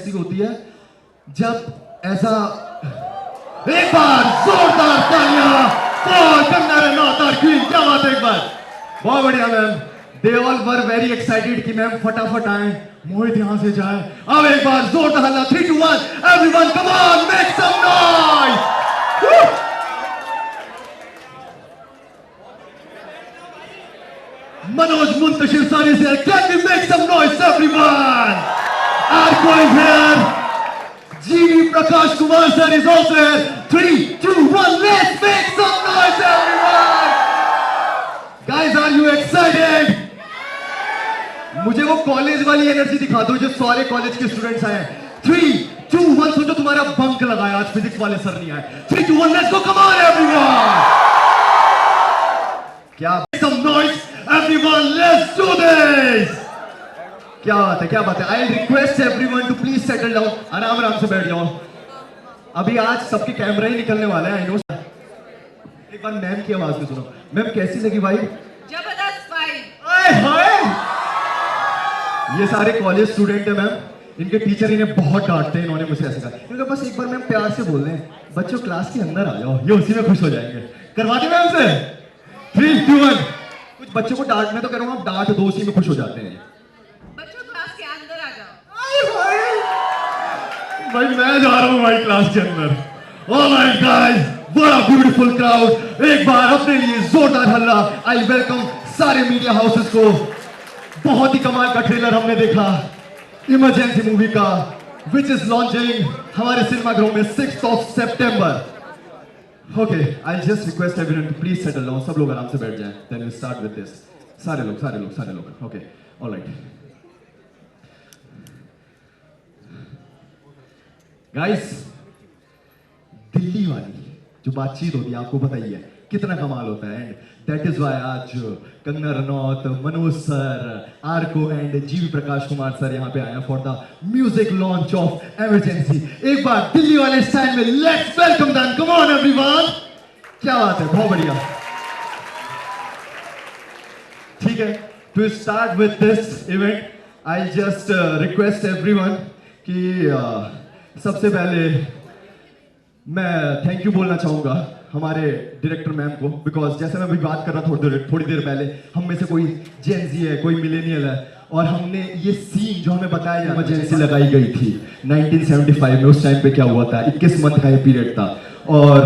ऐसी होती है जब ऐसा एक बार जोरदार तालियां फॉर कंगना रनौत और क्वीन। क्या बात है, एक बार बहुत बढ़िया ma'am. They all were very excited कि मैम फटाफट आए, मोहित यहां से जाए। अब एक बार जोरदार हल्ला, 3 2 1 everyone come on make some noise. Manoj Muntashir सानी से can we make some noise everyone. Arko is here, GV Prakash Kumar sir is also here. 3 2 1 let's make some noise everyone. Guys are you excited? मुझे वो कॉलेज वाली एनर्जी दिखा दो जो सारे कॉलेज के स्टूडेंट्स आए हैं। 3 2 1 सोचो तुम्हारा बंक लगाया, आज फिजिक्स वाले सर नहीं आए। 3 2 1 let's go, come on everyone. क्या some noise everyone, let's do this. क्या बात है, क्या बात है। I request everyone to please settle down, आराम आराम से बैठ जाओ। अभी आज सबके कैमरा ही निकलने वाले हैं, आई नो। एक बार मैम की आवाज में सुनो। मैम कैसी लगी भाई? जबरदस्त भाई। ये सारे कॉलेज स्टूडेंट है मैम, इनके टीचर इन्हें बहुत डांटते हैं। इन्होंने मुझे ऐसे कहा, इनका बस एक बार मैम प्यार से बोल रहे हैं, बच्चों क्लास के अंदर आ जाओ, ये उसी में खुश हो जाएंगे। करवाते मैम से 3 2 1। कुछ बच्चों को डांट, मैं तो कह रहा हूँ आप डांट दो, उसी में खुश हो जाते हैं। बच्चों क्लास के अंदर आ जाओ। भाई मैं जा रहा हूँ भाई क्लास के अंदर। Alright guys, what a beautiful crowd. एक बार अपने लिए जोरदार हल्ला। आई वेलकम सारे मीडिया हाउसेस को। बहुत ही कमाल का ट्रेलर हमने देखा इमरजेंसी मूवी का, विच इज लॉन्चिंग हमारे सिनेमाघरों में 6 सितंबर। Okay, I just request everyone to please settle down. सब लोग आराम से बैठ जाएं, then we start with this. सारे लोग। ओके, ऑलराइट गाइस, दिल्ली वाली जो बातचीत होती है आपको पता ही है कितना कमाल होता है। एंड दैट इज व्हाई आज कंगना रनौत, मनोज सर, आर्को एंड जीवी प्रकाश कुमार सर यहाँ पे आए हैं for the music launch of Emergency. एक बार दिल्ली वाले स्टाइल में let's welcome them, come on everyone. क्या बात है, बहुत बढ़िया। ठीक है, to start with this event I just request everyone कि सबसे पहले मैं थैंक यू बोलना चाहूंगा हमारे डायरेक्टर मैम को, बिकॉज जैसे मैं अभी बात कर रहा थोड़ी देर पहले, हम में से कोई जेन जी है, कोई मिलेनियल है, और हमने ये सीन जो हमें बताया इमरजेंसी लगाई गई थी 1975 में। उस टाइम पे क्या हुआ था, 21 मंथ का ये पीरियड था, और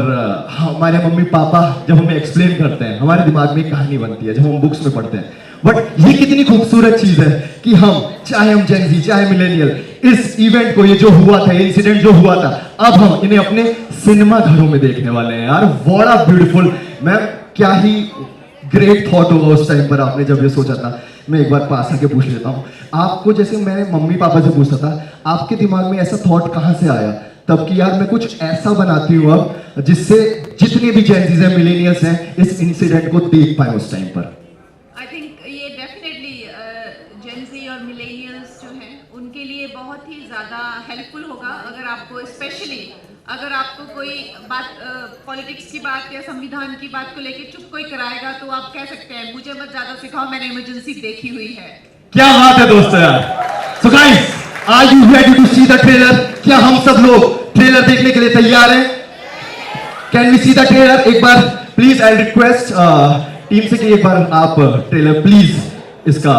हमारे मम्मी पापा जब हमें एक्सप्लेन करते हैं, हमारे दिमाग में एक कहानी बनती है जब हम बुक्स में पढ़ते हैं। बट ये कितनी खूबसूरत चीज है कि हम चाहे जेन जी चाहे मिलेनियल, इस इवेंट को, ये जो हुआ था, इंसिडेंट जो हुआ था, अब हम इन्हें अपने सिनेमा घरों में देखने वाले हैं। यार व्हाट अ ब्यूटीफुल। मैम क्या ही ग्रेट थॉट होगा उस टाइम पर आपने जब ये सोचा था। मैं एक बार पास आके पूछ लेता हूँ आपको, जैसे मैंने मम्मी पापा से पूछता था, आपके दिमाग में ऐसा थॉट कहाँ से आया तब कि यार मैं कुछ ऐसा बनाती हूँ अब जिससे जितने भी जेनजीज हैं, मिलेनियल्स हैं, इस इंसिडेंट को देख पाए उस टाइम पर। आई थिंक ये डेफिनेटली जेनजी और मिलेनियल्स जो हैं उनके लिए बहुत ही ज़्यादा हेल्पफुल होगा। अगर आपको स्पेशली अगर आपको कोई बात पॉलिटिक्स की बात या संविधान की बात को लेके चुप कोई कराएगा तो आप कह सकते हैं मुझे मत ज़्यादा सिखाओ, मैंने इमरजेंसी देखी हुई है। क्या बात है दोस्तों यार। So guys, are you ready to see the trailer? क्या हम सब लोग ट्रेलर देखने के लिए तैयार हैं? Can we see the trailer? एक बार प्लीज आई रिक्वेस्ट टीम से कि एक बार आप ट्रेलर प्लीज इसका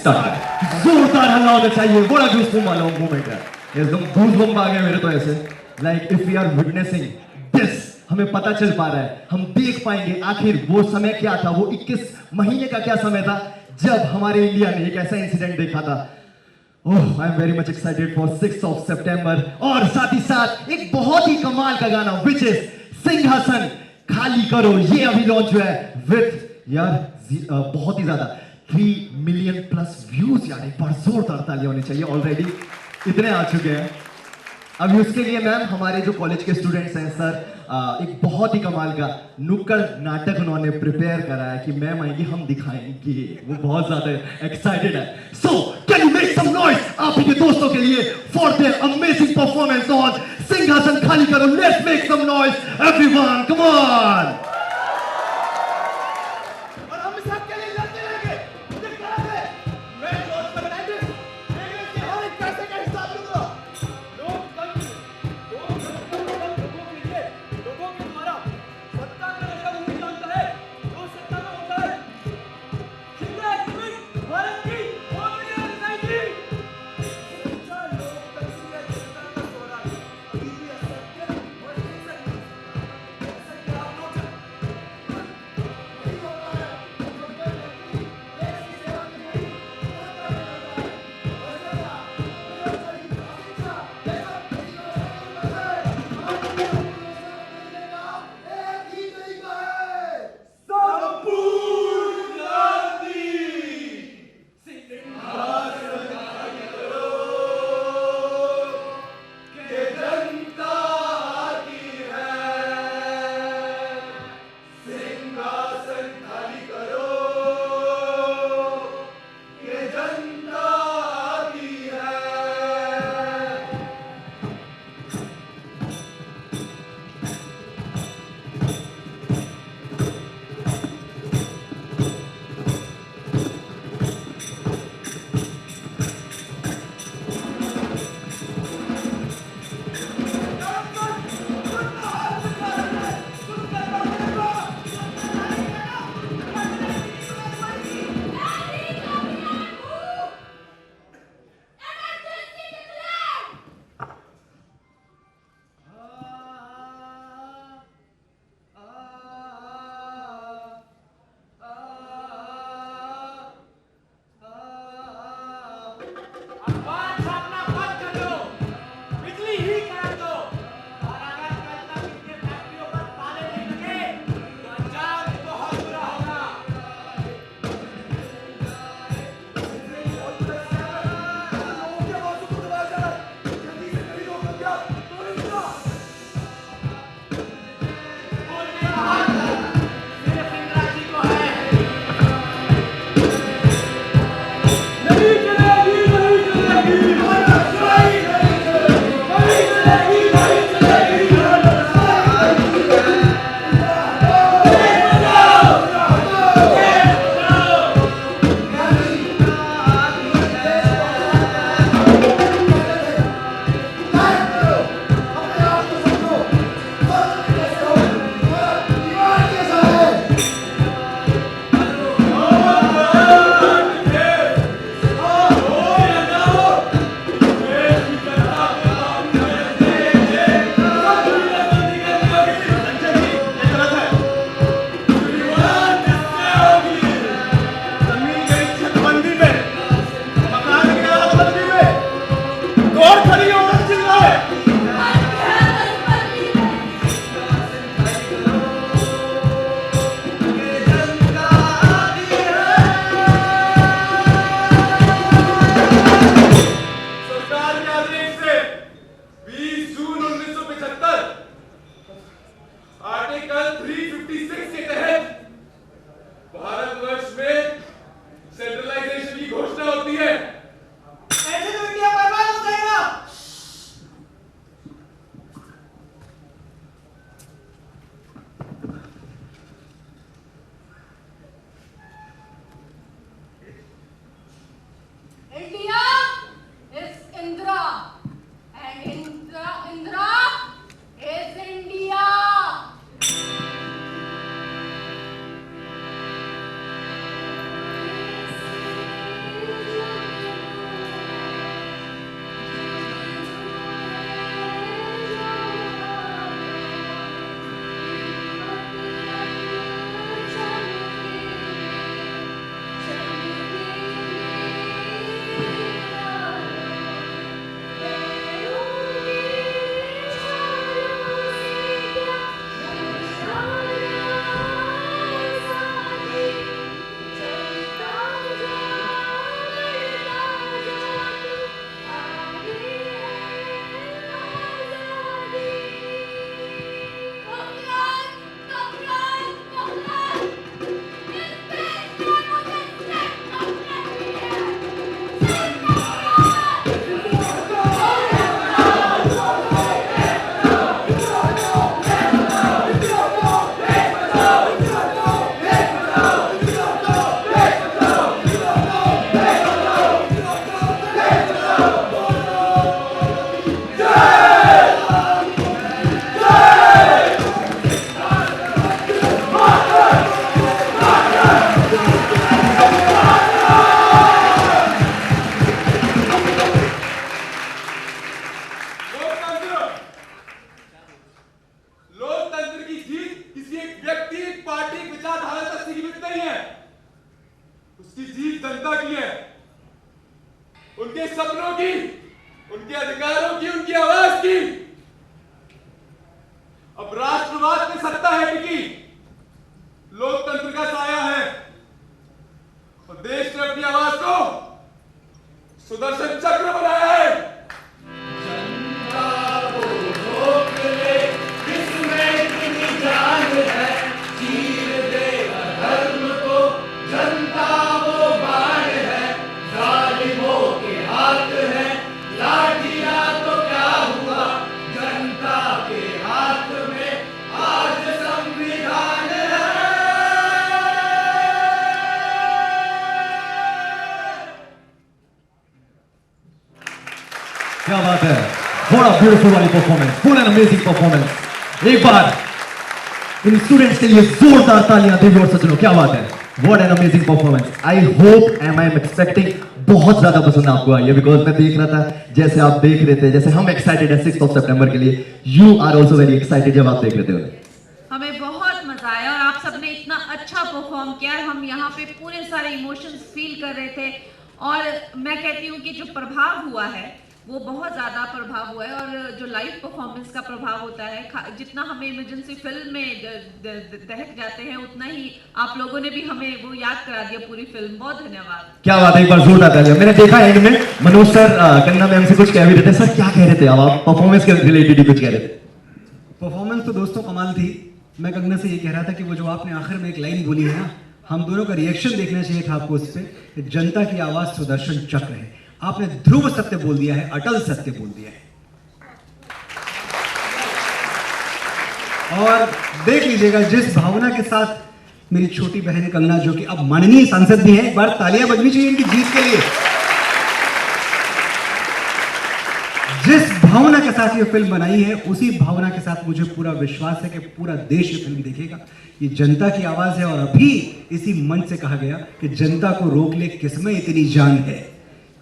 स्टार्ट करें। जोरदार हल्ला होना चाहिए, बड़ा गूज़बम्प वाला मोमेंट है, एकदम गूज़बम्प आ गया मेरे तो ऐसे। Like if we are witnessing this, हमें पता चल पा रहा है, हम देख पाएंगे आखिर वो समय क्या था, वो 21 महीने का क्या समय था जब हमारे इंडिया ने एक ऐसा इंसिडेंट देखा था। Oh, I am very much excited for 6 सितंबर। और साथ ही साथ एक बहुत ही कमाल का गाना विच इज सिंहासन खाली करो, ये अभी लॉन्च हुआ है विथ यार बहुत ही ज्यादा 3 मिलियन प्लस व्यूज। यार एक बार जोरदार तालियां होनी चाहिए, ऑलरेडी इतने आ चुके हैं। अभी उसके लिए मैम हमारे जो कॉलेज के स्टूडेंट्स हैं सर, एक बहुत ही कमाल का नुक्कड़ नाटक उन्होंने प्रिपेयर करा है कि मैम आएंगी, हम दिखाएंगे। वो बहुत ज्यादा एक्साइटेड है। So can you make some noise आप के दोस्तों के लिए for their amazing performance on सिंहासन खाली करो। Let's make some noise everyone, come on. हथियारों की, उनकी आवाज की। अब राष्ट्रवाद की सत्ता है टिकी, लोकतंत्र का साया है, और देश ने अपनी आवाज को सुदर्शन चक्र बनाया है। जनता को रोक ले, इसमें इतनी जान है, चीर दे अधर्म को, जनता वो बाण है, जालिमों के हाथ है, लाठियां तो क्या हुआ, जनता के हाथ में आज संविधान है। क्या बात है, what a beautiful वाली performance, full and amazing performance. एक बार इन स्टूडेंट्स के लिए जोरदार तालियां देवी और सज्जनों, क्या बात है, what an amazing performance। I hope and I am expecting बहुत ज्यादा पसंद आपको आई है, बिकॉज मैं देख रहा था जैसे आप देख रहे थे, जैसे हम एक्साइटेड है 6 सितंबर के लिए, you are also very excited जब आप देख रहे थे। हमें बहुत मजा आया और आप सबने इतना अच्छा परफॉर्म किया, हम यहाँ पे पूरे सारे इमोशंस फील कर रहे थे, और मैं कहती हूँ कि जो प्रभाव हुआ है वो बहुत ज़्यादा प्रभाव हुआ है, और जो लाइव परफॉर्मेंस का प्रभाव होता है, जितना हमें इमरजेंसी फिल्म में दहक जाते हैं, उतना ही आप लोगों ने भी हमें वो याद करा दिया पूरी फिल्म। बहुत धन्यवाद। क्या बात है, एक बार जोरदार तालियां। मैंने देखा एंड में मनोज सर कंगना मैम से कुछ कह भी रहे थे, सर क्या कह रहे थे आप परफॉर्मेंस के रिलेटेड ही कुछ कह रहे थे? परफॉर्मेंस तो दोस्तों कमाल थी। मैं कंगना से ये कह रहा था कि वो जो आपने आखिर में एक लाइन बोली है ना, हम दोनों का रिएक्शन देखना चाहिए था आपको उस पर। जनता की आवाज सुदर्शन चक्र है, आपने ध्रुव सत्य बोल दिया है, अटल सत्य बोल दिया है। और देख लीजिएगा जिस भावना के साथ मेरी छोटी बहन कंगना, जो कि अब माननीय सांसद भी है, एक बार तालियां बजनी चाहिए इनकी जीत के लिए। जिस भावना के साथ ये फिल्म बनाई है, उसी भावना के साथ मुझे पूरा विश्वास है कि पूरा देश ये फिल्म देखेगा। ये जनता की आवाज है, और अभी इसी मंच से कहा गया कि जनता को रोक ले, किसमें इतनी जान है,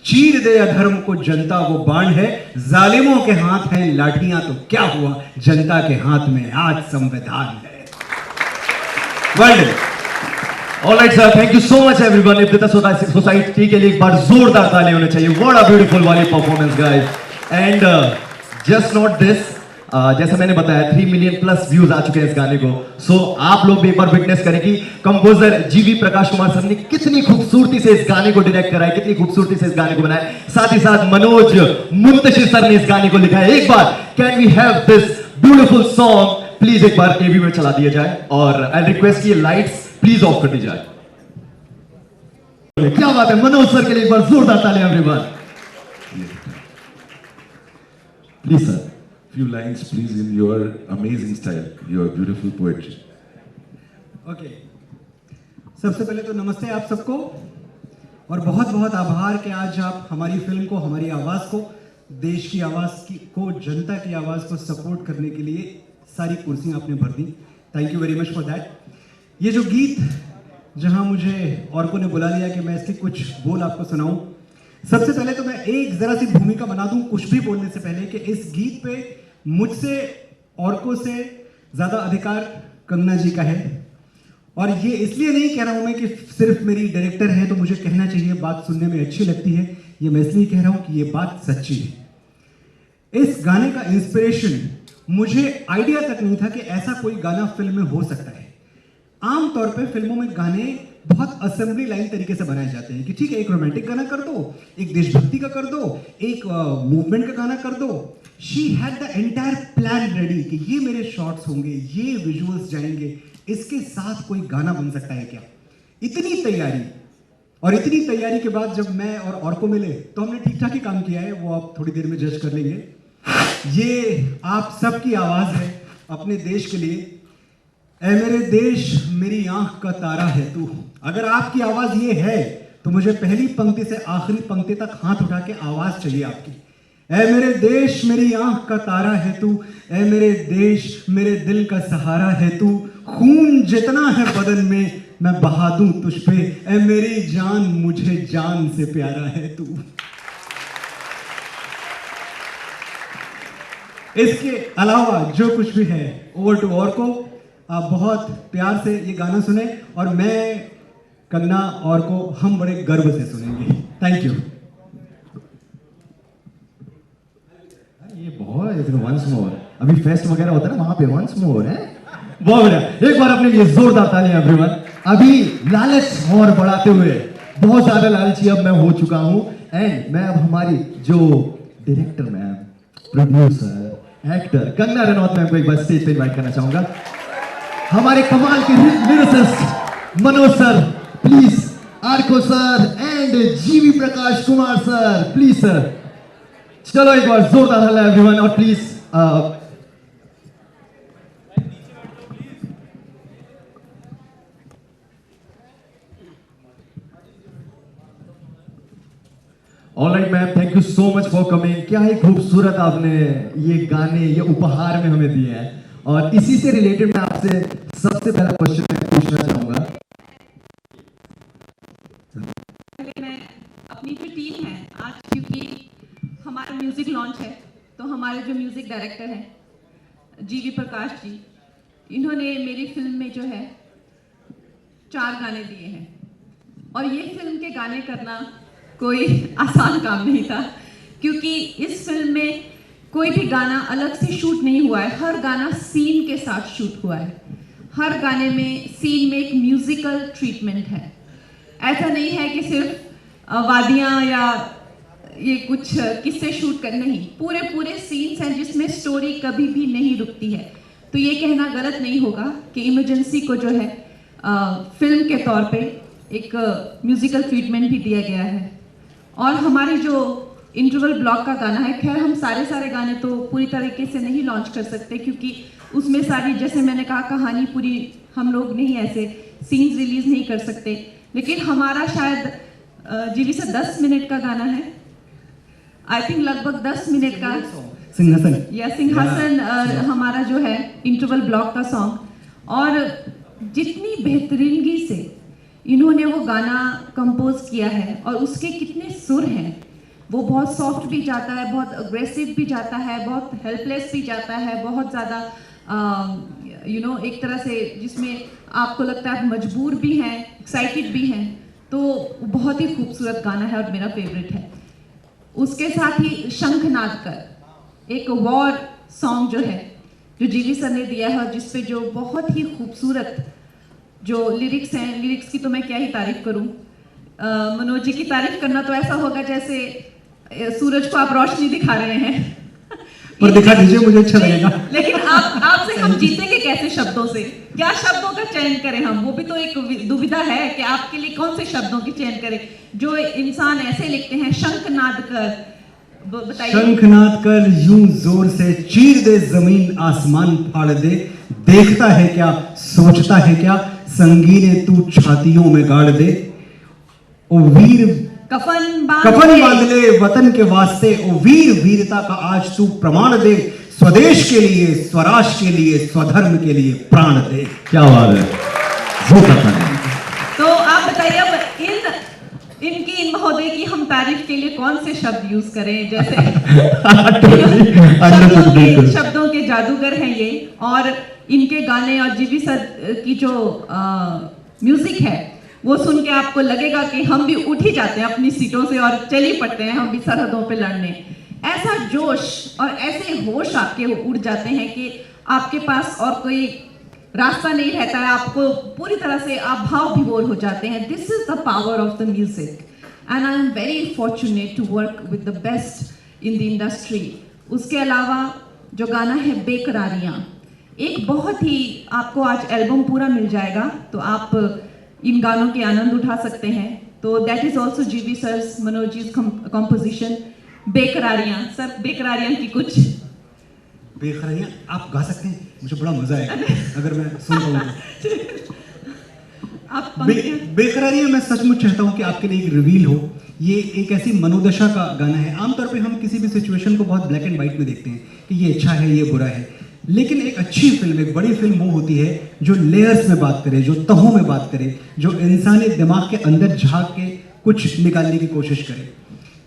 चीर दे अधर्म को, जनता वो बाण है, जालिमों के हाथ हैं लाठियां तो क्या हुआ, जनता के हाथ में आज संविधान है। Well done. Alright sir, thank you so much everyone. Ibtida society के लिए एक बार जोरदार ताली होने चाहिए। व्हाट अ ब्यूटीफुल वाली performance guys. And just not this, जैसा मैंने बताया 3 मिलियन प्लस व्यूज आ चुके हैं इस गाने को। सो आप लोग भी एक बार विटनेस करें कि कंपोजर जीवी प्रकाश कुमार सर ने कितनी खूबसूरती से इस गाने को डायरेक्ट करा है, कितनी खूबसूरती से इस गाने को बनाया है। साथ ही साथ मनोज मुंतशिर सर ने इस गाने को लिखा है। एक बार can we have this beautiful song please एक बार एवी में चला दिया जाए, और आई रिक्वेस्ट कि लाइट्स प्लीज ऑफ कर दी जाए। क्या बात है, मनोज सर के लिए एक बार जोरदार तालियां everyone please sir. Few lines, please, in your amazing style, your beautiful poetry. Okay, सबसे पहले तो नमस्ते आप सबको, और बहुत बहुत आभार कि आज आप हमारी फिल्म को, हमारी आवाज़ को, देश की आवाज़ को, जनता की आवाज़ को सपोर्ट करने के लिए सारी कुर्सियां आपने भर दी। Thank you very much for that. ये जो गीत, जहां मुझे औरकों ने बुला लिया कि मैं इसके कुछ बोल आपको सुनाऊं, सबसे पहले तो मैं एक जरा सी भूमिका बना दूं कुछ भी बोलने से पहले, कि इस गीत पे मुझसे, औरकों से ज्यादा अधिकार कंगना जी का है। और ये इसलिए नहीं कह रहा हूं मैं कि सिर्फ मेरी डायरेक्टर है तो मुझे कहना चाहिए, बात सुनने में अच्छी लगती है। ये मैं इसलिए कह रहा हूं कि ये बात सच्ची है। इस गाने का इंस्पिरेशन, मुझे आइडिया तक नहीं था कि ऐसा कोई गाना फिल्म में हो सकता है। आमतौर पे फिल्मों में गाने बहुत असेंबली लाइन तरीके से बनाए जाते हैं कि ठीक है, एक रोमांटिक गाना कर दो, एक देशभक्ति का कर दो, एक मूवमेंट का गाना कर दो। She had the entire plan ready कि ये मेरे शॉट्स होंगे, ये विजुअल्स जाएंगे, इसके साथ कोई गाना बन सकता है क्या। इतनी तैयारी, और इतनी तैयारी के बाद जब मैं और औरकों मिले तो हमने ठीक ठाक ही काम किया है, वो आप थोड़ी देर में जज कर लेंगे। ये आप सबकी आवाज है अपने देश के लिए। ऐ मेरे देश मेरी आंख का तारा है तू। अगर आपकी आवाज ये है तो मुझे पहली पंक्ति से आखिरी पंक्ति तक हाथ उठा के आवाज चाहिए आपकी। ऐ मेरे देश मेरी आंख का तारा है तू, ऐ मेरे देश मेरे दिल का सहारा है तू। खून जितना है बदन में मैं बहा दूं तुझ पे, ऐ मेरी जान मुझे जान से प्यारा है तू। इसके अलावा जो कुछ भी है, ओवर टू औरकों, आप बहुत प्यार से ये गाना सुने, और मैं, कंगना, औरकों, हम बड़े गर्व से सुनेंगे। Thank you. ये बहुत वंस मोर, अभी फेस्ट वगैरह होता है ना वहां पे वंस मोर है। बहुत बढ़िया, एक बार अपने लिए जोरदार तालियां एवरीवन। अभी लालच और बढ़ाते हुए बहुत ज्यादा लालची अब मैं हो चुका हूं एंड मैं अब हमारी जो director ma'am, producer, actor Kangana Ranaut ma'am को एक बार स्टेज पे इनवाइट करना चाहूंगा। हमारे कमाल के lyricist Manoj sir please, Arko sir and जीवी Prakash Kumar sir please sir. चलो एक बार जोरदार हल्ला एवरीवन और please alright ma'am, thank you so much for coming. क्या ही खूबसूरत आपने ये गाने, ये उपहार में हमें दिए हैं। और इसी से रिलेटेड मैं आपसे सबसे पहला क्वेश्चन मैं पूछना चाहूंगा। पहले मैं अपनी जो टीम है आज, क्योंकि हमारा म्यूजिक लॉन्च है, तो हमारे जो म्यूजिक डायरेक्टर हैं जीवी प्रकाश जी, इन्होंने मेरी फिल्म में जो है 4 गाने दिए हैं। और ये फिल्म के गाने करना कोई आसान काम नहीं था, क्योंकि इस फिल्म में कोई भी गाना अलग से शूट नहीं हुआ है, हर गाना सीन के साथ शूट हुआ है। हर गाने में सीन में एक म्यूजिकल ट्रीटमेंट है। ऐसा नहीं है कि सिर्फ वादियाँ या ये कुछ किस्से शूट कर, नहीं, पूरे पूरे सीन्स हैं जिसमें स्टोरी कभी भी नहीं रुकती है। तो ये कहना गलत नहीं होगा कि इमरजेंसी को जो है फिल्म के तौर पे एक म्यूजिकल ट्रीटमेंट भी दिया गया है। और हमारे जो इंटरवल ब्लॉक का गाना है, खैर हम सारे गाने तो पूरी तरीके से नहीं लॉन्च कर सकते, क्योंकि उसमें सारी, जैसे मैंने कहा, कहानी पूरी हम लोग नहीं ऐसे सीन्स रिलीज नहीं कर सकते। लेकिन हमारा शायद जीवी से 10 मिनट का गाना है, आई थिंक लगभग 10 मिनट का सिंहासन या सिंहासन हमारा जो है इंटरवल ब्लॉक का सॉन्ग। और जितनी बेहतरीनगी से इन्होंने वो गाना कंपोज किया है और उसके कितने सुर हैं, वो बहुत सॉफ्ट भी जाता है, बहुत अग्रेसिव भी जाता है, बहुत हेल्पलेस भी जाता है, बहुत ज़्यादा एक तरह से जिसमें आपको लगता है आप मजबूर भी हैं, एक्साइटेड भी हैं। तो बहुत ही खूबसूरत गाना है और मेरा फेवरेट है। उसके साथ ही शंखनाद कर एक वॉर सॉन्ग जो है, जो जीवी सर ने दिया है और जिसपे जो बहुत ही खूबसूरत जो लिरिक्स हैं, लिरिक्स की तो मैं क्या ही तारीफ करूं। मनोज जी की तारीफ करना तो ऐसा होगा जैसे सूरज को आप रोशनी दिखा रहे हैं पर दिखा दीजिए, मुझे अच्छा लगेगा। लेकिन आपसे हम जीतेंगे कैसे शब्दों से? क्या शब्दों का चयन करें हम? वो भी तो एक दुविधा है कि आपके लिए कौन से शब्दों की चयन करें। जो इंसान ऐसे लिखते हैं, शंखनाद कर, बताइए। शंखनाद कर यूं जोर से चीर दे जमीन आसमान फाड़ दे, देखता है क्या सोचता है क्या, संगीने तू छातियों में गाड़ दे। ओ वीर कफन बांध ले वतन के वास्ते, ओ वीर वीरता का आज तू प्रमाण दे, स्वदेश के लिए, स्वराज के लिए, स्वधर्म के लिए प्राण दे। क्या बात है, तो आप बताइए अब इन महोदय की हम तारीफ के लिए कौन से शब्द यूज करें? जैसे शब्दों के जादूगर हैं ये, और इनके गाने और जीवी सर की जो म्यूजिक है वो सुन के आपको लगेगा कि हम भी उठ ही जाते हैं अपनी सीटों से और चल ही पड़ते हैं हम भी सरहदों पे लड़ने। ऐसा जोश और ऐसे होश आपके उड़ जाते हैं कि आपके पास और कोई रास्ता नहीं रहता है, आपको पूरी तरह से आप भाव विभोर हो जाते हैं। This is the power of the music and I am very fortunate to work with the best in the industry. उसके अलावा जो गाना है बेकरारियाँ, एक बहुत ही, आपको आज एल्बम पूरा मिल जाएगा तो आप इन गानों के आनंद उठा सकते हैं। तो दैट इज ऑल्सो जीवी sirs, Manoj ji composition. बेकरारियाँ sir, बेकरारियाँ की कुछ बेकरारियाँ आप गा सकते हैं, मुझे बड़ा मजा आएगा अगर मैं सुन पाऊँ आप बेकरारियाँ मैं सचमुच चाहता हूँ कि आपके लिए एक रिवील हो। ये एक ऐसी मनोदशा का गाना है। आमतौर पे हम किसी भी सिचुएशन को बहुत ब्लैक एंड व्हाइट में देखते हैं कि ये अच्छा है, ये बुरा है, लेकिन एक अच्छी फिल्म, एक बड़ी फिल्म वो होती है जो लेयर्स में बात करे, जो तहों में बात करे, जो इंसानी दिमाग के अंदर झांक के कुछ निकालने की कोशिश करे।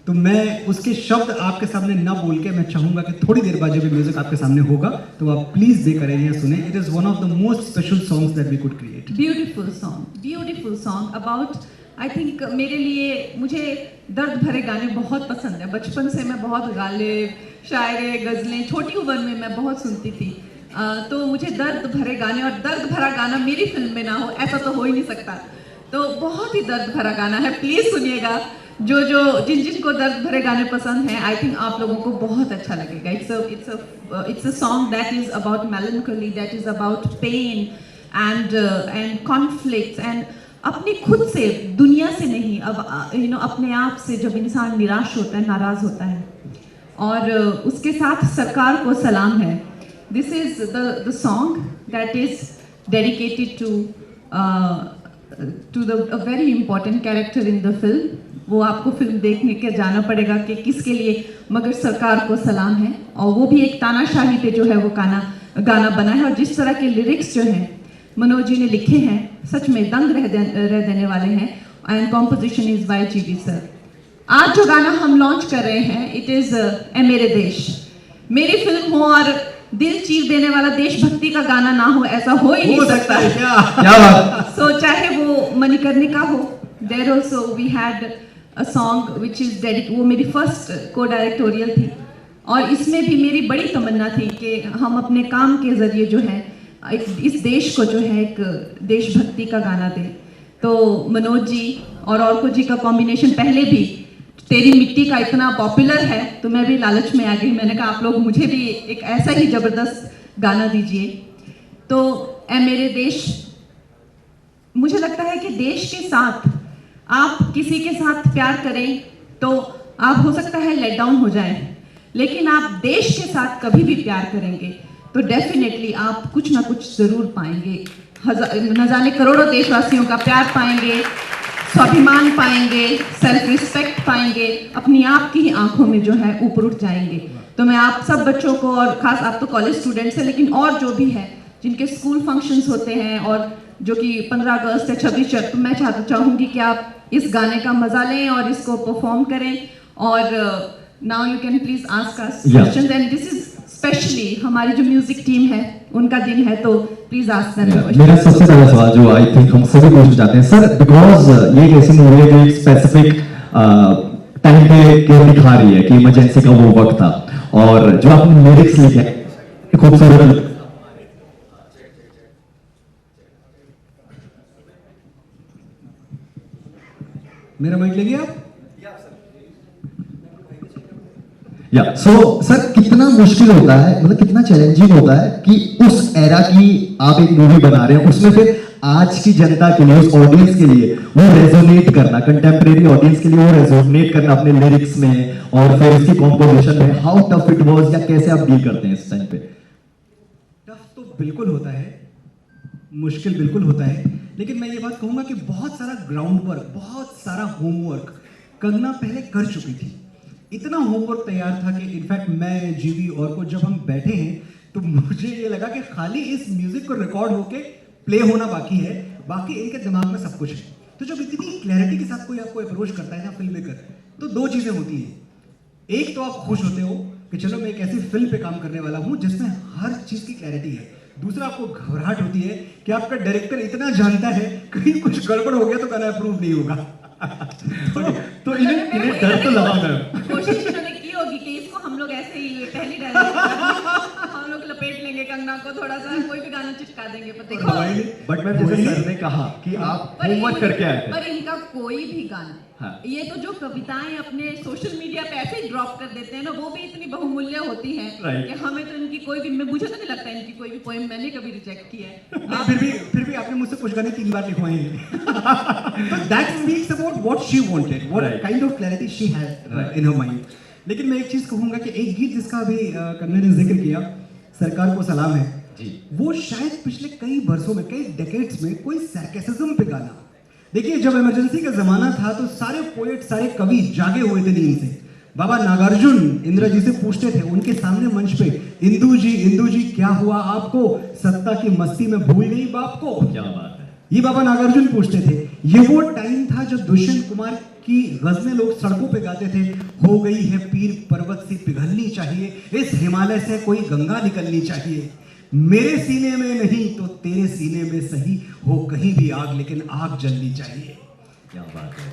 तो मैं उसके शब्द आपके सामने ना बोल के मैं चाहूंगा कि थोड़ी देर बाद जब म्यूजिक आपके सामने होगा तो आप प्लीज बेकरारियाँ सुने। It is one of the most special songs that we could create. Beautiful song about, I think मेरे लिए, मुझे दर्द भरे गाने बहुत पसंद है। बचपन से मैं बहुत शायरें, गज़लें छोटी उम्र में मैं बहुत सुनती थी। तो मुझे दर्द भरे गाने, और दर्द भरा गाना मेरी फिल्म में ना हो ऐसा तो हो ही नहीं सकता। तो बहुत ही दर्द भरा गाना है, प्लीज़ सुनिएगा। जिन को दर्द भरे गाने पसंद हैं, आई थिंक आप लोगों को बहुत अच्छा लगेगा। It's a song that is about melancholy, that is about pain and conflicts, and अपनी खुद से, दुनिया से नहीं, अब अपने आप से जब इंसान निराश होता है, नाराज़ होता है, और उसके साथ सरकार को सलाम है। This is the song that is dedicated to a very important character in the film। वो आपको फिल्म देखने के जाना पड़ेगा कि किसके लिए, मगर सरकार को सलाम है। और वो भी एक तानाशाही पे जो है वो गाना बना है, और जिस तरह के लिरिक्स जो हैं मनोज जी ने लिखे हैं, सच में दंग रह देने वाले हैं। And composition is by GV sir. आज जो गाना हम लॉन्च कर रहे हैं, इट इज़ ए मेरे देश। मेरी फिल्म हो और दिल चीर देने वाला देशभक्ति का गाना ना हो, ऐसा हो ही नहीं सकता है। क्या बात। सो चाहे वो मणिकर्णिका हो, there also we had a song which is dedicated, वो मेरी फर्स्ट को डायरेक्टोरियल थी, और इसमें भी मेरी बड़ी तमन्ना थी कि हम अपने काम के ज़रिए जो है इस देश को जो है एक देशभक्ति का गाना दें। तो मनोज जी और औरको जी का कॉम्बिनेशन पहले भी तेरी मिट्टी का इतना पॉपुलर है, तो मैं भी लालच में आ गई। मैंने कहा आप लोग मुझे भी एक ऐसा ही ज़बरदस्त गाना दीजिए। तो ए मेरे देश, मुझे लगता है कि देश के साथ आप किसी के साथ प्यार करें तो आप हो सकता है लेट डाउन हो जाएं, लेकिन आप देश के साथ कभी भी प्यार करेंगे तो डेफिनेटली आप कुछ ना कुछ ज़रूर पाएंगे। न जाने करोड़ों देशवासियों का प्यार पाएंगे, स्वाभिमान पाएंगे, सेल्फ रिस्पेक्ट पाएंगे, अपनी आप की ही आंखों में जो है ऊपर उठ जाएंगे। तो मैं आप सब बच्चों को, और ख़ास आप तो कॉलेज स्टूडेंट्स हैं, लेकिन और जो भी है जिनके स्कूल फंक्शंस होते हैं और जो कि 15 अगस्त या 26 जनवरी, तो मैं चाहूँगी कि आप इस गाने का मज़ा लें और इसको परफॉर्म करें। और now you can please ask us questions, and this is specially हमारी जो म्यूजिक टीम है उनका दिन है, तो प्लीज आस्क देम क्वेश्चन। मेरा सबसे पहला सवाल जो आई थिंक हम सभी पूछना चाहते हैं सर, बिकॉज ये एक ऐसी मूवी है जो एक स्पेसिफिक टाइम पे केवल दिखा रही है कि इमरजेंसी का वो वक्त था, और जो आपने लिरिक्स लिखे हैं खूबसूरत। मेरा माइक लेंगे आप? या सो सर, कितना मुश्किल होता है, मतलब कितना चैलेंजिंग होता है कि उस एरा की आप एक मूवी बना रहे हैं, उसमें फिर आज की जनता के लिए, उस ऑडियंस के लिए वो रेजोनेट करना, कंटेम्प्रेरी ऑडियंस के लिए वो रेजोनेट करना अपने लिरिक्स में और फिर इसकी कॉम्पोजिशन में। हाउ टफ इट वाज, या कैसे आप डील करते हैं इस टाइम पे? टफ तो बिल्कुल होता है, मुश्किल बिल्कुल होता है, लेकिन मैं ये बात कहूंगा कि बहुत सारा ग्राउंड वर्क, बहुत सारा होमवर्क कंगना पहले कर चुकी थी। इतना होमवर्क तैयार था कि इनफैक्ट मैं, जीवी और को जब हम बैठे हैं तो मुझे ये लगा कि खाली इस म्यूजिक को रिकॉर्ड होके प्ले होना बाकी है, बाकी इनके दिमाग में सब कुछ है। तो जब इतनी क्लैरिटी के साथ कोई आपको अप्रोच करता है ना फिल्म मेकर, तो दो चीजें होती हैं। एक तो आप खुश होते हो कि चलो मैं एक ऐसी फिल्म पे काम करने वाला हूं जिसमें हर चीज की क्लैरिटी है। दूसरा, आपको घबराहट होती है कि आपका डायरेक्टर इतना जानता है कहीं कुछ गड़बड़ हो गया तो गाना अप्रूव नहीं होगा। तो इन्हें डर तो लगा। मैम कोशिश इन्होंने की होगी कि इसको हम लोग ऐसे ही पहली डायरेक्ट हम लोग लपेट लेंगे कंगना को, थोड़ा सा कोई भी गाना चिपका देंगे। पर देखो, बट मैम जैसे सर ने कहा कि आप होमवर्क करके आए थे, पर इनका कोई भी गाना, हाँ। ये तो जो कविताएं अपने सोशल मीडिया पे ऐसे ही ड्रॉप कर देते हैं ना, वो भी इतनी बहुमूल्य होती हैं कि हमें तो इनकी कोई भी, मुझे तो नहीं लगता इनकी कोई भी पोएम मैंने कभी रिजेक्ट किया है। फिर भी आपने मुझसे कुछ गाने 3 बार लिखवाए हैं। That speaks about what she wanted, what kind of clarity she had in her mind. लेकिन मैं एक चीज कहूंगा कि एक गीत जिसका अभी कन्या ने जिक्र किया, सरकार को सलाम है जी, वो शायद पिछले कई वर्षों में, कई डेकेड्स में कोई सरकासिज्म पे गाना। देखिए, जब इमरजेंसी का जमाना था तो सारे पोएट, सारे कवि जागे हुए थे नींद से। बाबा नागार्जुन इंदिरा जी से पूछते थे उनके सामने मंच पे, इंदु जी क्या हुआ आपको, सत्ता की मस्ती में भूल गई बाप को। क्या बात है, ये बाबा नागार्जुन पूछते थे। ये वो टाइम था जब दुष्यंत कुमार की गजलें लोग सड़कों पे गाते थे, हो गई है पीर पर्वत से पिघलनी चाहिए, इस हिमालय से कोई गंगा निकलनी चाहिए, मेरे सीने में नहीं तो तेरे सीने में सही, हो कहीं भी आग लेकिन आग जलनी चाहिए। क्या बात है।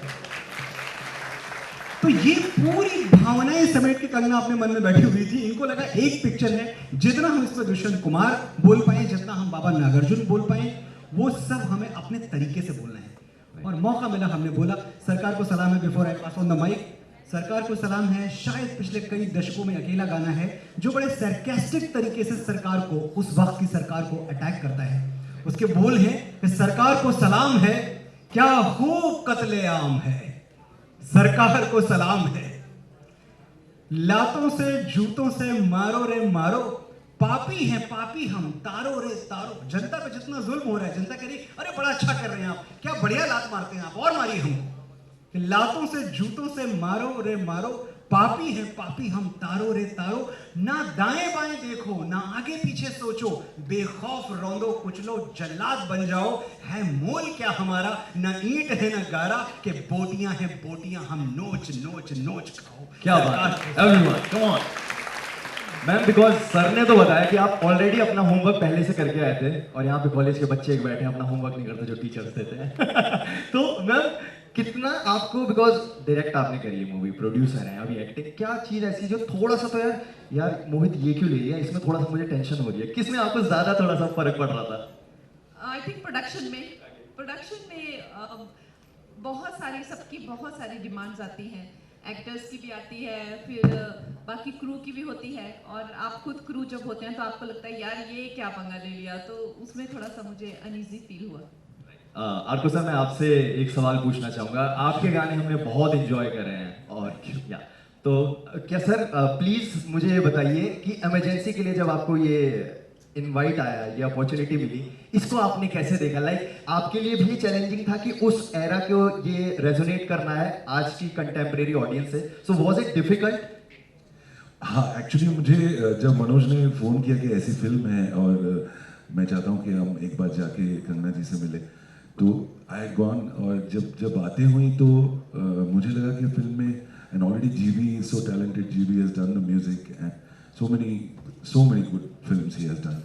तो ये पूरी भावनाएं समेट के कंगना अपने मन में बैठी हुई थी। इनको लगा एक पिक्चर है, जितना हम इसमें दुष्यंत कुमार बोल पाए, जितना हम बाबा नागार्जुन बोल पाए, वो सब हमें अपने तरीके से बोलना है। और मौका मिला, हमने बोला। सरकार को सलाम है, before I pass on the mic, सरकार को सलाम है। शायद पिछले कई दशकों में अकेला गाना है जो बड़े सरकास्टिक तरीके से सरकार को, उस वक्त की सरकार को अटैक करता है। उसके बोल हैं कि सरकार को सलाम है, क्या खूब कत्लेआम है, सरकार को सलाम है, लातों से जूतों से मारो रे मारो, पापी हैं पापी हम, तारो रे तारो। जनता पे जितना जुल्म हो रहा है, जनता कह रही अरे बड़ा अच्छा कर रहे हैं आप, क्या बढ़िया लात मारते हैं आप, और मारिए हमको। कि लातों से जूतों से मारो रे मारो, पापी हैं पापी हम, तारो रे तारो। ना दाएं बाएं देखो, ना आगे पीछे सोचो, बेखौफ रौंदो कुचलो, जल्लाद बन जाओ, है मोल क्या हमारा, ना ईंट है ना गारा, के बोटियां हैं बोटियां हम, नोच नोच नोच खाओ। क्या बात है, everyone come on ma'am. Because sir ने तो बताया कि आप ऑलरेडी अपना होमवर्क पहले से करके आए थे, और यहाँ पे कॉलेज के बच्चे एक बैठे हैं अपना होमवर्क नहीं करते जो टीचर्स देते हैं। तो मैम कितना आपको, बिकॉज डायरेक्ट आपने करी है मूवी, प्रोड्यूसर है, अभी एक्टिंग, क्या चीज ऐसी जो थोड़ा सा तो यार मोहित ये क्यों ले लिया, इसमें थोड़ा सा मुझे टेंशन हो रही है, किसमें आपको ज्यादा थोड़ा सा फर्क पड़ रहा था? आई थिंक प्रोडक्शन में बहुत सारी, सबकी बहुत सारी डिमांड्स आती हैं, एक्टर्स की भी आती है, फिर बाकी क्रू की भी होती है, और आप खुद क्रू जब होते हैं तो आपको लगता है यार ये क्या पंगा ले लिया, तो उसमें थोड़ा सा मुझे अनईजी फील हुआ। आर्को सर, मैं आपसे एक सवाल पूछना चाहूँगा। आपके गाने हमने बहुत एंजॉय करे हैं, और या तो क्या सर प्लीज़ मुझे ये बताइए कि इमरजेंसी के लिए जब आपको ये इनवाइट आया, ये अपॉर्चुनिटी मिली, इसको आपने कैसे देखा? लाइक आपके लिए भी चैलेंजिंग था कि उस एरा को ये रेजोनेट करना है आज की कंटेम्प्रेरी ऑडियंस से, सो वाज इट डिफिकल्ट? हाँ, एक्चुअली मुझे जब मनोज ने फ़ोन किया कि ऐसी फिल्म है और मैं चाहता हूँ कि हम एक बार जाके कंगना जी से मिले, तो आई गॉन, और जब बातें हुई तो मुझे लगा कि फिल्म में, एंड ऑलरेडी जीवी इज सो टैलेंटेड, जीवी has done the music and so many good films he has done.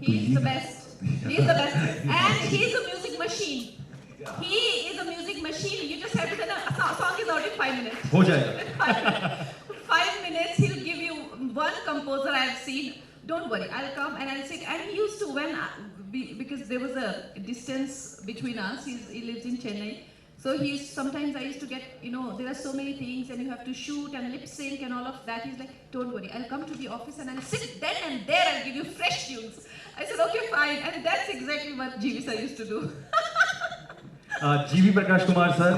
He's the best. He's the best, and he's a music machine. He is a music machine. You just have to say the song is out in 5 minutes. हो जाएगा। 5 minutes, he'll give you one composer I have seen. Don't worry, I'll come and I'll sit. And he used to, because there was a distance between us. He lives in Chennai. So sometimes I used to get, there are so many things and you have to shoot and lip sync and all of that. He's like, don't worry, I'll come to the office and I'll sit then and there, I'll give you fresh tunes. I said, okay, fine. And that's exactly what GV sir used to do. जीवी Prakash Kumar sir,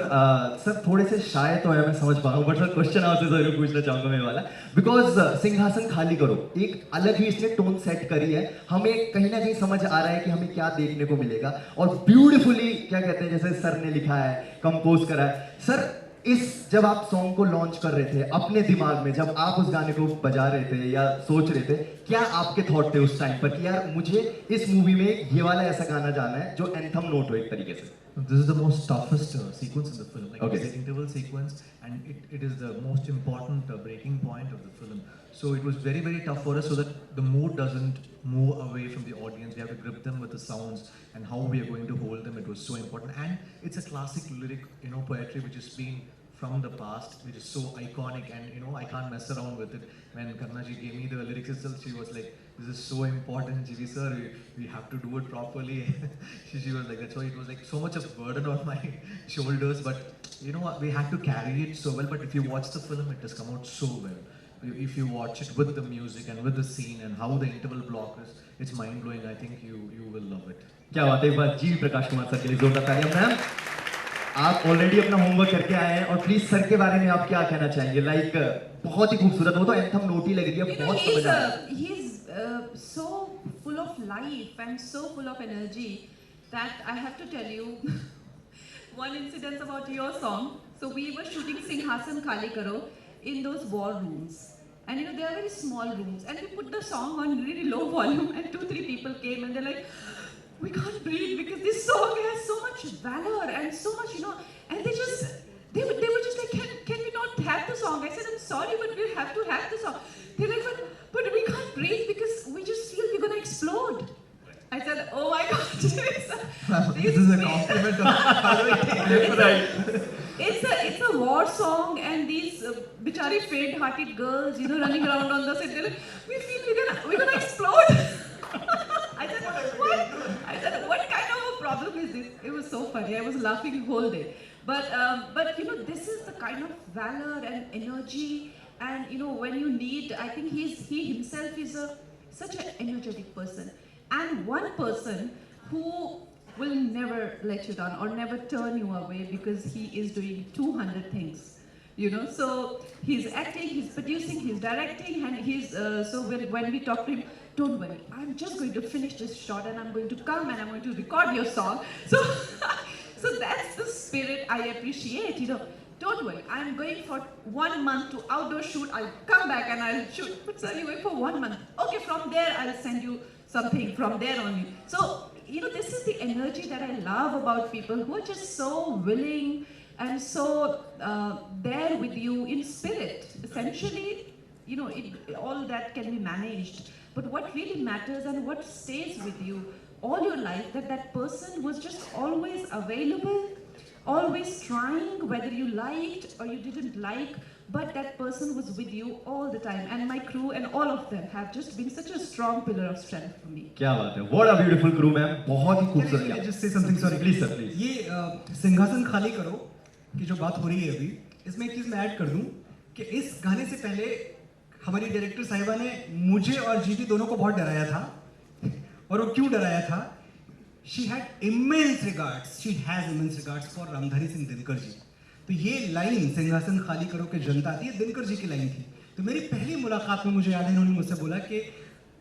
sir थोड़े से शाय तो है, मैं समझ पा रहा हूँ, बट सर क्वेश्चन आपसे जरूर पूछना चाहूंगा मैं वाला, बिकॉज सिंहासन खाली करो एक अलग ही इसने टोन सेट करी है, हमें कहीं ना कहीं समझ आ रहा है कि हमें क्या देखने को मिलेगा, और ब्यूटीफुली क्या कहते हैं, जैसे सर ने लिखा है, कंपोज करा है। सर जब आप सॉन्ग को लॉन्च कर रहे थे अपने दिमाग में, जब आप उस गाने को बजा रहे थे या सोच रहे थे, क्या आपके थॉट थे उस टाइम पर कि यार मुझे इस मूवी में ये वाला ऐसा गाना जाना है जो एंथम नोट हो एक तरीके से? This is the most toughest sequence in the film. Like Okay. it's the interval sequence, and it is the most important breaking point of the film. So it was very, very tough for us, so that the mood doesn't move away from the audience. We have to grip them with the sounds and how we are going to hold them. It was so important, and it's a classic lyric, poetry which has been from the past, which is so iconic, and I can't mess around with it. When Karna ji gave me the lyrics itself, she was like, "This is so important, GV sir. We have to do it properly." she was like that. So it was like so much of burden on my shoulders, but we had to carry it so well. But if you watch the film, it has come out so well. If you watch it with the music and with the scene and how the interval block is, it's mind blowing. I think you will love it. क्या बात है, एक बार जीवी Prakash Kumar sir के लिए जोरदार तालियां। Ma'am आप ऑलरेडी अपना होमवर्क करके आए हैं, और प्लीज सर के बारे में आप क्या कहना चाहेंगे? लाइक बहुत ही खूबसूरत, वो तो एंथम नोट ही लग रही है, बहुत समझ आ रहा है। He's so full of life and so full of energy that I have to tell you one incident about your song. So we were shooting Singhasan Khali Karo in those war rooms, and they are very small rooms, and we put the song on really low volume, and 2-3 people came and they're like, we can't breathe because this song has so much valor and so much, and they were just like, can we not have the song? I said, I'm sorry, but we have to have the song. They're like, but we can't breathe because we just feel we're gonna explode. I said, oh my God, This is a compliment. it's a war war song and these bichari faint-hearted girls, you know, running around on the set. They're like, we feel we're gonna explode. I said, what? I said, what kind of a problem is this? It was so funny. I was laughing the whole day. But you know, this is the kind of valor and energy, and you know, when you need, I think he himself is such an energetic person, and one person who will never let you down or never turn you away because he is doing 200 things, you know. So he's acting, he's producing, he's directing, and he's so when we talk to him, don't worry, I'm just going to finish this shot and I'm going to come and I'm going to record your song. So so that's the spirit I appreciate, you know. Don't worry, I'm going for 1 month to outdoor shoot. I'll come back and I'll shoot. But sir, you wait for 1 month. Okay, from there I'll send you something from there only. So, you know, this is the energy that I love about people who are just so willing and so there with you in spirit. Essentially, you know, all that can be managed. But what really matters and what stays with you all your life, that person was just always available, always trying, whether you liked or you didn't like, but that person was with you all the time. And my crew and all of them have just been such a strong pillar of strength for me. क्या बात है, what a beautiful crew ma'am, बहुत ही Can I खूबसूरत. just say something? Sorry, Please sir, please. ये सिंहासन खाली करो की जो बात हो रही है अभी, इसमें एक चीज मैं ऐड कर दूं कि इस गाने से पहले हमारी डायरेक्टर साहिबा ने मुझे और जीती दोनों को बहुत डराया था. और वो क्यों डराया था? She had immense regards. She has immense regards for Ramdhari Singh Dinkar ji. तो ये लाइन सिंहासन खाली करो के जनता आती है, दिनकर जी की लाइन थी. तो मेरी पहली मुलाकात में मुझे याद है, इन्होंने मुझसे बोला कि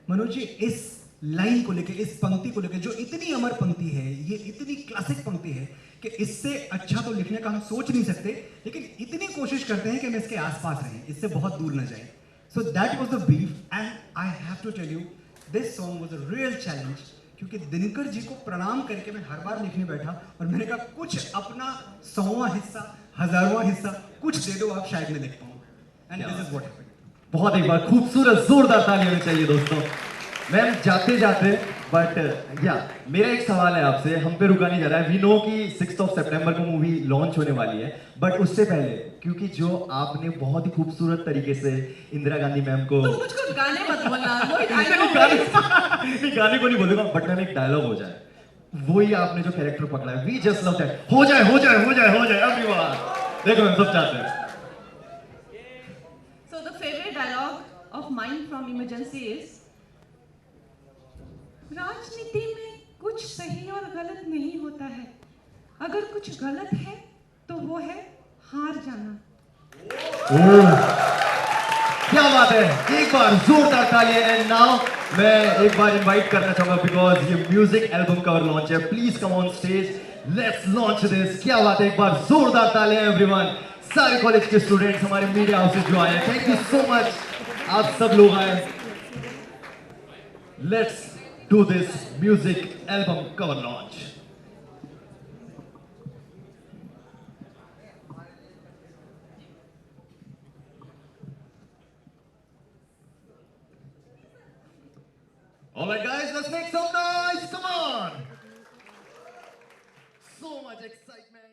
मनोज जी, इस लाइन को लेके, इस पंक्ति को लेके, जो इतनी अमर पंक्ति है, ये इतनी क्लासिक पंक्ति है कि इससे अच्छा तो लिखने का हम सोच नहीं सकते, लेकिन इतनी कोशिश करते हैं कि हम इसके आसपास रहें, इससे बहुत दूर न जाएं. So that was the brief, and I have to tell you, this song was a real challenge. क्योंकि दिनकर जी को प्रणाम करके मैं हर बार लिखने बैठा और मैंने कहा कुछ अपना 100वां हिस्सा, 1000वां हिस्सा कुछ दे दो, आप शायद मैं लिख पाऊं. And this is what happened. बहुत एक बार खूबसूरत जोरदार ताली होनी चाहिए दोस्तों. मैम जाते जाते बट या मेरा एक सवाल है आपसे, हम पे रुका नहीं जा रहा है. वी नो कि 6 सितंबर को मूवी लॉन्च होने वाली है, बट उससे पहले क्योंकि जो आपने बहुत ही खूबसूरत तरीके से इंदिरा गांधी मैम को तो मुझको गाने मत बोलना. गाने को नहीं बोलूंगा, बट मैम एक डायलॉग हो जाए, वही आपने जो कैरेक्टर पकड़ा है, वी जस्ट लव दैट. हो जाए हो जाए हो जाए हो जाए एवरीवन. देखो हम सब चाहते हैं. So the favorite dialogue of mine from Emergency is, राजनीति में कुछ सही और गलत नहीं होता है, अगर कुछ गलत है तो वो है हार जाना. क्या बात है, एक बार जोरदार तालियां. एंड नाउ मैं एक बार इनवाइट करना चाहूंगा बिकॉज ये म्यूजिक एल्बम कवर लॉन्च है. Please come on stage, let's launch this. क्या बात है, एक बार जोरदार तालियां एवरीवन. सारे कॉलेज के स्टूडेंट्स, हमारे मीडिया हाउसेस जो आए हैं, थैंक यू सो मच. आप सब लोग आए. Let's do this music album cover launch. All right, guys, let's make some noise. Come on. So much excitement.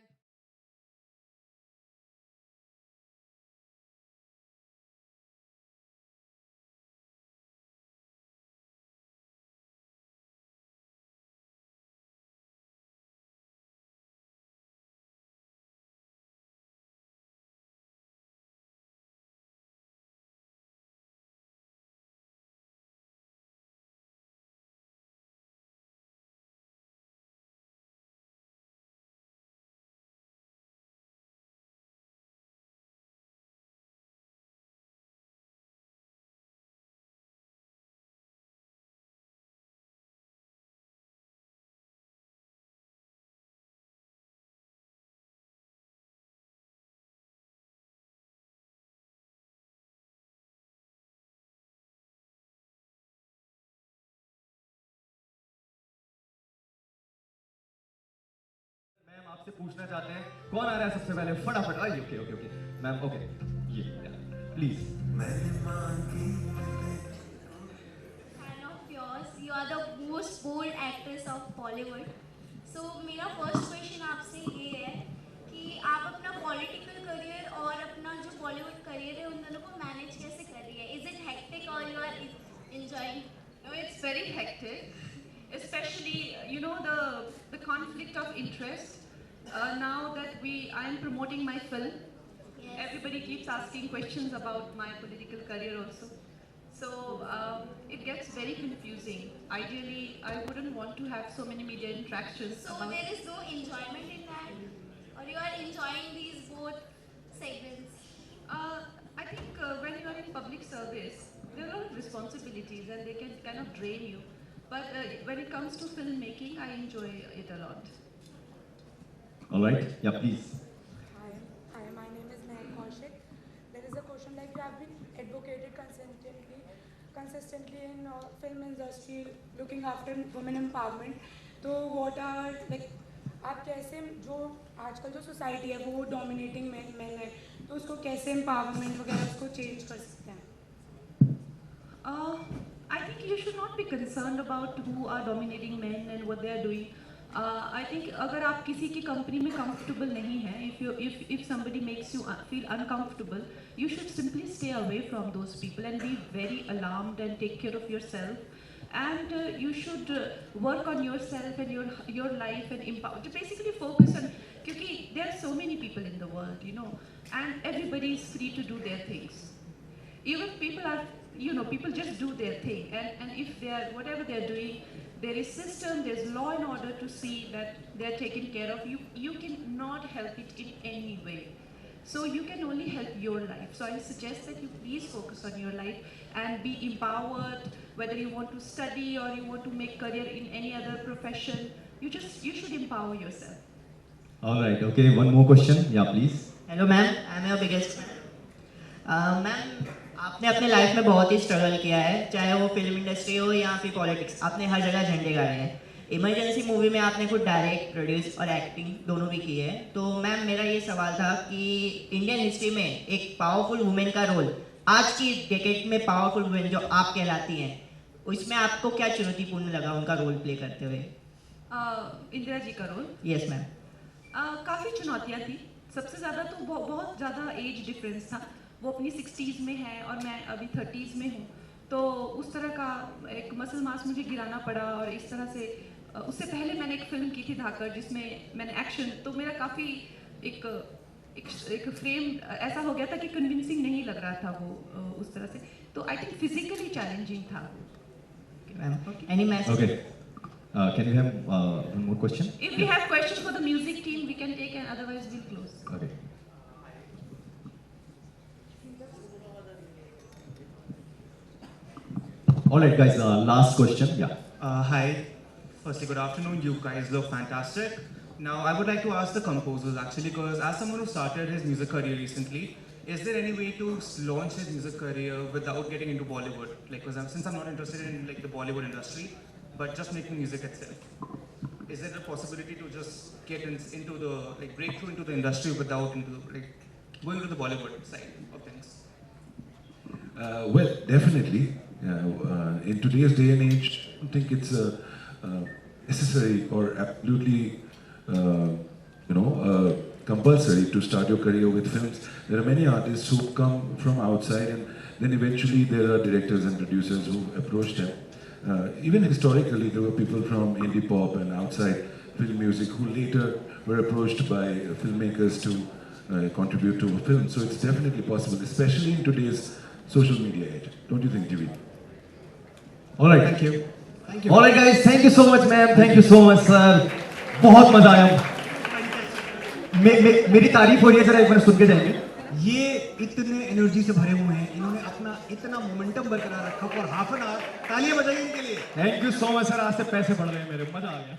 Ma'am आपसे पूछना चाहते हैं, कौन आ रहा है सबसे पहले? फटाफट आइए. Okay okay okay ma'am. Okay ये please. Fan of yours, you are the most bold actress of Bollywood. So मेरा फर्स्ट क्वेश्चन आपसे ये है कि आप अपना पॉलिटिकल करियर बॉलीवुड करियर है उन दोनों को मैनेज कैसे कर रही है? इज इट हेक्टिक और you are enjoying? No, it's very hectic, especially the conflict of interest. Now that I am promoting my film, Yes. everybody keeps asking questions about my political career also. So it gets very confusing. Ideally, I wouldn't want to have so many media interactions. So there is no enjoyment in that, or you are enjoying these both segments? I think when you are in public service, there are a lot of responsibilities and they can kind of drain you. But when it comes to filmmaking, I enjoy it a lot. All right, yeah, please. Hi, my name is Mehak Kaushik. There is a question like you have been advocated consistently in film industry, looking after women empowerment. तो what are like आप कैसे जो आजकल जो society है वो dominating main है तो उसको कैसे एम्पावरमेंट वगैरह उसको चेंज कर सकते हैं? I think you should not be concerned about who are dominating men and what they are doing. I think अगर आप किसी की कंपनी में comfortable नहीं हैं, if somebody makes you feel uncomfortable, you should simply stay away from those people and be very alarmed and take care of yourself. And you should work on yourself and your life and empower. To basically focus on, क्योंकि there are so many people in the world, and everybody is free to do their things. Even people are, people just do their thing, and if they are whatever they are doing, there is system, there's law and order to see that they are taken care of. You cannot help it in any way. So you can only help your life. So I suggest that you please focus on your life and be empowered. Whether you want to study or you want to make career in any other profession, you should empower yourself. All right, okay, one more question. Yeah, please. Hello ma'am, I am your biggest fan. Ma'am, आपने अपने life में बहुत ही struggle किया है, चाहे वो film industry हो या फिर पॉलिटिक्स, आपने हर जगह झंडे गाड़े हैं। इमरजेंसी मूवी में आपने खुद डायरेक्ट, प्रोड्यूस और एक्टिंग दोनों भी की है। तो मैम, मेरा ये सवाल था कि इंडियन हिस्ट्री में एक पावरफुल वुमेन का रोल, आज की डेकेड में पावरफुल वुमेन जो आप कहलाती हैं, उसमें आपको क्या चुनौतीपूर्ण लगा उनका रोल प्ले करते हुए? इंदिरा जी का रोल? Yes ma'am. काफ़ी चुनौतियाँ थी। सबसे ज़्यादा तो बहुत ज़्यादा एज डिफरेंस था। वो अपनी 60s में है और मैं अभी 30s में हूँ, तो उस तरह का एक मसल मास मुझे गिराना पड़ा। और इस तरह से उससे पहले मैंने एक फिल्म की थी धाकड़, जिसमें मैंने एक्शन, तो मेरा काफ़ी एक फ्रेम ऐसा हो गया था कि कन्विंसिंग नहीं लग रहा था वो उस तरह से। तो आई थिंक फिजिकली चैलेंजिंग था। Any message? Okay. Can you have one more question? If we have questions for the music team, we can take, and otherwise we'll close. Okay. All right, guys. Last question. Yeah. Hi. Firstly, good afternoon. You guys look fantastic. Now, I would like to ask the composers actually, because as someone who started his music career recently, is there any way to launch his music career without getting into Bollywood? Like, since I'm not interested in like the Bollywood industry, but just making music itself, is there a possibility to just get into the breakthrough into the industry without going to the Bollywood side of things? Well, definitely. In today's day and age, I don't think it's necessary or absolutely, compulsory to start your career with films. There are many artists who come from outside, and then eventually there are directors and producers who approach them. Even historically, there were people from indie pop and outside film music who later were approached by filmmakers to contribute to a film. So it's definitely possible, especially in today's social media age. Don't you think, Jivi? All right. Thank you. Thank you. All right, guys. Thank you so much, ma'am. Thank you so much, sir. बहुत मजा आया। मेरी तारीफ हो रही है, जरा एक बार सुन के जाएंगे। ये इतने एनर्जी से भरे हुए हैं, इन्होंने अपना इतना मोमेंटम बरकरार रखा और हाफ एन आवर तालियां बजाइए इनके लिए। Thank you so much sir. आज से पैसे बढ़ रहे हैं मेरे, मजा आ गया।